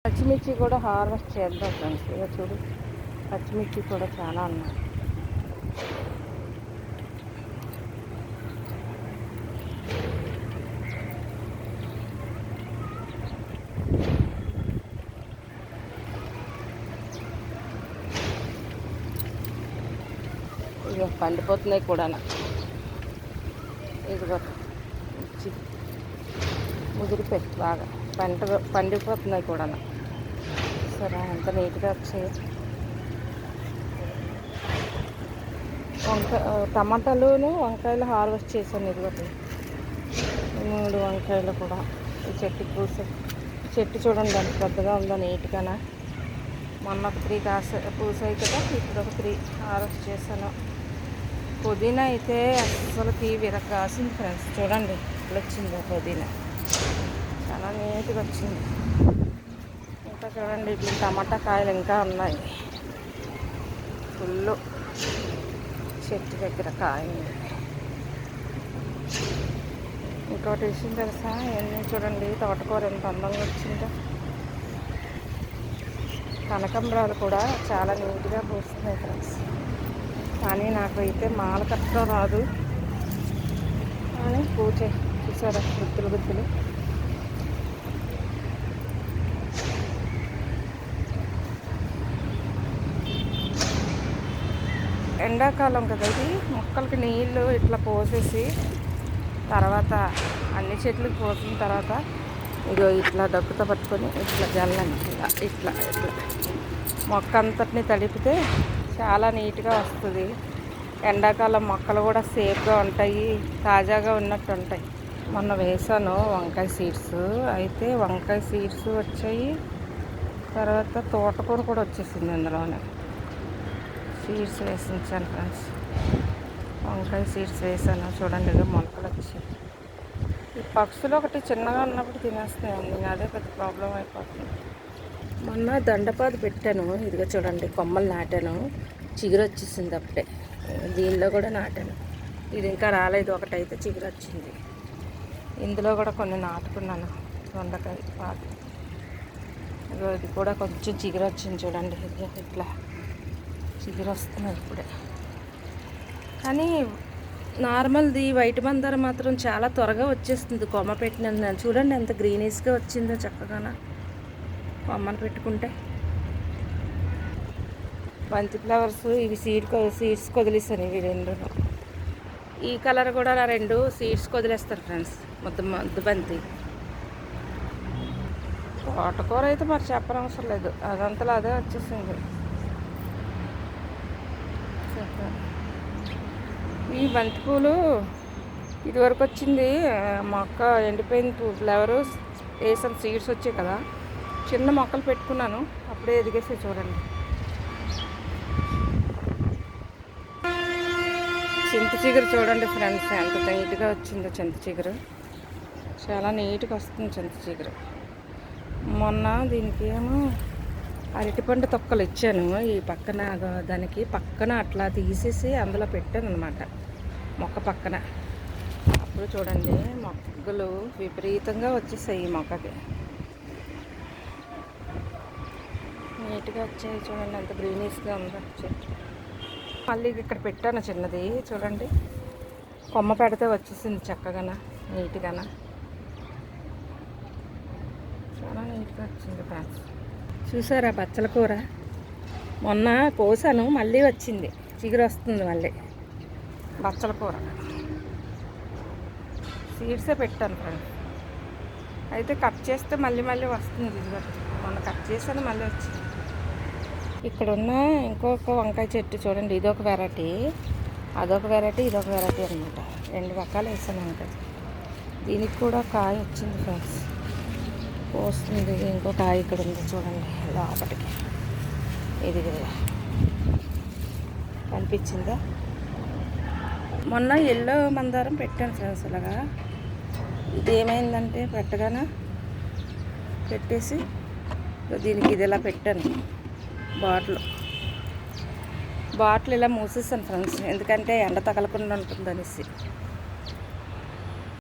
పచ్చిమిర్చి కూడా హార్వెస్ట్ చేద్దాం ఫ్రెండ్స్. ఇక చూడు, పచ్చిమిర్చి కూడా చాలా ఉన్నాయి. ఇక పండిపోతున్నాయి కూడా. ఇదిగో ముదిరిపోయి బాగా పండిపోతున్నాయి కూడా. సరే, ఎంత నీట్గా వచ్చాయి. టమాటాలును వంకాయలు హార్వెస్ట్ చేశాను. ఇదిగో 3 వంకాయలు కూడా. ఈ చెట్టు చెట్టు చూడండి ఎంత పెద్దగా ఉందో, నీట్గానా. మొన్న ఒక 3 పూసాయి కదా, ఇప్పుడు ఒక 3 హార్వెస్ట్ చేశాను. పుదీనా అయితే అసలుకి కాసింది ఫ్రెండ్స్. చూడండి ఇప్పుడు వచ్చింది పుదీనా, చాలా నీట్గా వచ్చింది. ఇంకా చూడండి, ఇట్లా టమాటా కాయలు ఇంకా ఉన్నాయి. ఫుల్ చెట్టు దగ్గర కాయ. ఇంకోటి విషయం తెలుసా, ఇవన్నీ చూడండి, తోటకూర ఎంత అందంగా వచ్చిందో. కనకాంబరాలు కూడా చాలా నీట్గా పూస్తున్నాయి ఫ్రెండ్స్. కానీ నాకు అయితే మాల కట్టడం రాదు, కానీ చూసారా గుత్తులు. ఎండాకాలం కదా ఇది, మొక్కలకి నీళ్ళు ఇట్లా పోసేసి తర్వాత అన్ని చెట్లకు పోసిన తర్వాత ఇగో ఇట్లా డబ్బుతో పట్టుకొని ఇట్లా జల్లని ఇట్లా మొక్క అంతటిని తడిపితే చాలా నీట్గా వస్తుంది. ఎండాకాలం మొక్కలు కూడా సేఫ్గా ఉంటాయి, తాజాగా ఉన్నట్టు ఉంటాయి. మొన్న వేసాను వంకాయ సీడ్స్, అయితే వంకాయ సీడ్స్ వచ్చాయి. తర్వాత తోటకూర కూడా వచ్చేసింది అందులోనే. సీడ్స్ వేసించాను ఫ్రెండ్స్, వంకాయ సీడ్స్ వేసాను. చూడండి మొలకలు వచ్చాయి. ఈ పక్షులు ఒకటి చిన్నగా ఉన్నప్పుడు తినేస్తాయండి, అదే పెద్ద ప్రాబ్లం అయిపోతుంది. మొన్న దండపాదు పెట్టాను, ఇదిగో చూడండి కొమ్మలు నాటాను, చిగురు వచ్చేసింది అప్పుడే. దీనిలో కూడా నాటాను, ఇది ఇంకా రాలేదు. ఒకటైతే చిగురు వచ్చింది. ఇందులో కూడా కొన్ని నాటుకున్నాను, దొండకాయ పాదు. ఇదిగో ఇది కూడా కొంచెం చిగురు వచ్చింది చూడండి, ఇట్లా చిగురు వస్తున్నాయి ఇప్పుడే. కానీ నార్మల్ది వైట్ మందార మాత్రం చాలా త్వరగా వచ్చేస్తుంది కొమ్మ పెట్టిన. చూడండి ఎంత గ్రీనిష్గా వచ్చిందో చక్కగా కొమ్మను పెట్టుకుంటే. బంతి ఫ్లవర్స్ ఇవి సీడ్స్ వదిలేస్తాను, ఇవి 2. ఈ కలర్ కూడా 2 సీడ్స్ వదిలేస్తారు ఫ్రెండ్స్, ముద్దు బంతి. తోటకూర అయితే మరి చెప్పనవసరం లేదు, అదంతలో అదే వచ్చేసింది. ఈ బంతిపూలు ఇదివరకు వచ్చింది మొక్క, ఎండిపోయిన ఫ్లవరు వేసాను, సీడ్స్ వచ్చాయి కదా. చిన్న మొక్కలు పెట్టుకున్నాను, అప్పుడే ఎదిగేసి చూడండి. చింత చిగురు చూడండి ఫ్రెండ్స్, ఎంత నీట్గా వచ్చిందో. చింత చిగురు చాలా నీట్గా వస్తుంది. చింత చిగురు మొన్న దీనికి ఏమో అరటిపండు తొక్కలు ఇచ్చాను, ఈ పక్కన దానికి పక్కన అట్లా తీసేసి అందులో పెట్టాను అనమాట, మొక్క పక్కన. అప్పుడు చూడండి మొక్కలు విపరీతంగా వచ్చేసాయి. ఈ మొక్కకి నీట్గా వచ్చాయి. చూడండి ఎంత గ్రీనీస్గా ఉందో చెట్టు. మళ్ళీ ఇక్కడ పెట్టాను చిన్నది, చూడండి కొమ్మ పెడితే వచ్చేసింది చక్కగా నీట్గా. చాలా నీట్గా వచ్చింది ఫ్రెండ్స్. చూసారా బచ్చల కూర, మొన్న కోసాను మళ్ళీ వచ్చింది, చిగురు వస్తుంది మళ్ళీ. బచ్చల కూర సీడ్సే పెట్టాను ఫ్రెండ్స్, అయితే కట్ చేస్తే మళ్ళీ వస్తుంది. ఇదిగో మొన్న కట్ చేశాను, మళ్ళీ వచ్చింది. ఇక్కడ ఉన్న ఇంకొక వంకాయ చెట్టు చూడండి, ఇదొక వెరైటీ, అదొక వెరైటీ, ఇదొక వెరైటీ అనమాట. 2 రకాలు వేసాను వంకాయ. దీనికి కూడా కాయ వచ్చింది ఫ్రెండ్స్, పోస్తుంది. ఇంకో కాయ ఇక్కడ ఉంది చూడండి లోపలికి, ఇది కదా కనిపించిందా. మొన్న ఎల్లో మందారం పెట్టాను ఫ్రెండ్స్. అలాగా ఇది ఏమైందంటే పెట్టగానే పెట్టేసి దీనికి ఇది ఇలా పెట్టాను, బాటిల్ ఇలా మూసేసాను ఫ్రెండ్స్, ఎందుకంటే ఎండ తగలకుండా ఉంటుంది అనేసి.